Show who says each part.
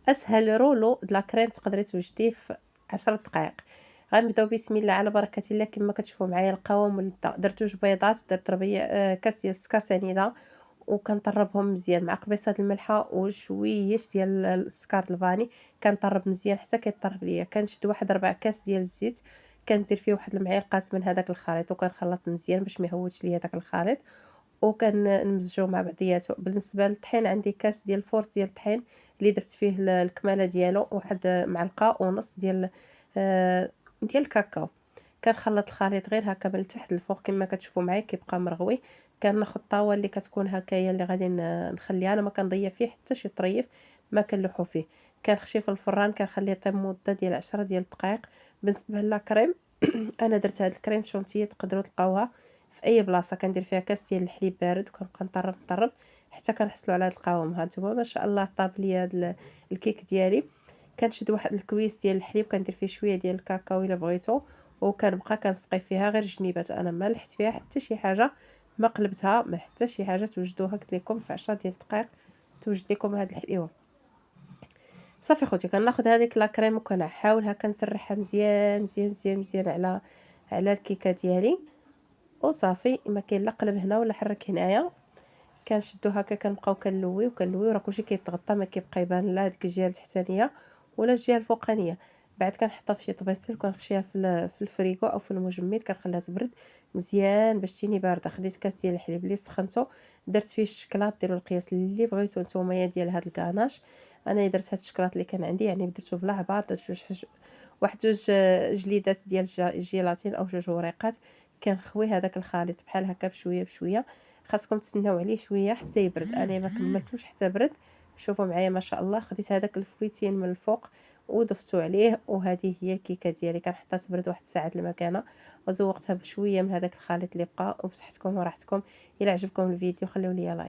Speaker 1: أسهل رولو د لا كريم تقدري توجديه في 10 دقايق. غنبداو بسم الله على بركة الله. كما كتشوفوا معايا القوام درت 2 بيضات، درت ربيع كاس ديال السكر سنيده، وكنطربهم مزيان مع قبيصه الملحه وشويش ديال السكر الفاني. كنطرب مزيان حتى كيطرب ليا. كنشد واحد 4 كاس ديال الزيت، كندير فيه واحد المعلقات من هذاك الخليط وكنخلط مزيان باش ما يهودش ليا داك الخليط، نمزجو مع بعضياتو. بالنسبة للطحين عندي كاس ديال الفورص ديال الطحين اللي درت فيه الكمالة ديالو، واحد معلقة ونص ديال الكاكاو. كنخلط الخليط غير هكا من التحت للفوق كما كتشوفوا معايا كيبقى مرغوي. كناخد الطاوة اللي كتكون هكايا اللي غادي نخليها، انا ما كنضيع فيه حتى شي طريف، ما كنلوحو فيه. كنخشيه في الفران كنخليه يطيب مدة ديال 10 ديال الدقائق. بالنسبة لا كريم انا درت هاد الكريم شونتيي، تقدروا تلقاوها في اي بلاصه. كندير فيها كاس ديال الحليب بارد وكنبقى نطرب حتى كنحصلوا على هاد القوام. ها نتوما ما شاء الله طاب لي هاد الكيك ديالي. كنشد واحد الكويس ديال الحليب، كندير فيه شويه ديال الكاكاو الا بغيتو، وكنبقى كنسقي فيها غير جنيبات. انا ما لحت فيها حتى شي حاجه، ما قلبتها، ما حتى شي حاجه. توجدوها قلت لكم في 10 ديال الدقائق توجد لكم هاد الحليوه. صافي خوتي، كناخذ هذيك لا كريم وكنحاولها كنسرحها مزيان مزيان مزيان مزيان على الكيكه ديالي. وصافي ما كاين لا قلب هنا ولا حرك هنايا. كنشدو هكا كنبقاو كنلويو كنلويو، راه كلشي كيتغطى، ما كيبقى يبان لا هاديك الجهه التحتانيه ولا الجهه الفوقانيه. بعد كنحطها في شي طبيسيل وكنخشيها في الفريغو او في المجمد، كنخليها تبرد مزيان باش تجيني بارده. خديت كاس ديال الحليب اللي سخنته، درت فيه الشكلاط، ديروا القياس اللي بغيتو نتوما ديال هاد الكاناش. انا درت هاد الشكلاط اللي كان عندي، يعني درتو بلا عبار، درت واحد جوج جليدات ديال الجيلاتين او جوج وريقات. كنخوي هذاك الخليط بحال هكا بشويه بشويه. خاصكم تسناو عليه شويه حتى يبرد، انا ما كملتوش حتى برد. شوفوا معايا ما شاء الله. خديت هذاك الفويتين من الفوق وضفتو عليه، وهذه هي الكيكه ديالي. كنحطها تبرد واحد ساعه المكانه، وزوقتها بشويه من هذاك الخليط اللي بقى. وبصحتكم وراحتكم. الى عجبكم الفيديو خليو لي لايك.